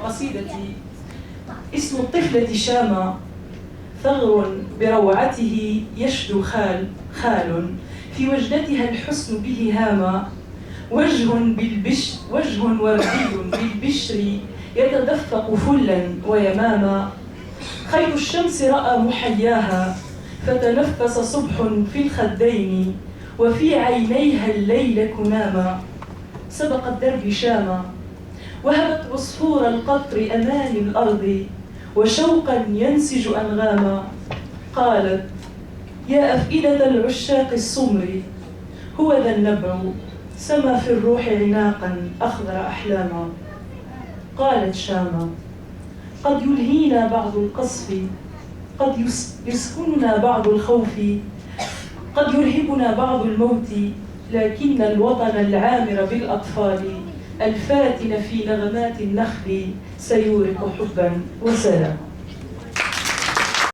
قصيدتي اسم الطفلة شامة، ثغر بروعته يشدو خال في وجدتها الحسن به هاما، وجه وردي بالبشر يتدفق فلا ويماما، خير الشمس رأى محياها فتنفس صبح في الخدين، وفي عينيها الليل كناما، سبق الدرب شاما، وهبت عصفور القطر أمان الأرض وشوقا ينسج أنغاما، قالت يا أفئدة العشاق السمر، هو ذا النبع سما في الروح عناقا أخضر أحلاما، قالت شاما قد يلهينا بعض القصف، قد يسكننا بعض الخوف، قد يرهبنا بعض الموت، لكن الوطن العامر بالأطفال الفاتن في نغمات النخل سيورق حبا وسلام.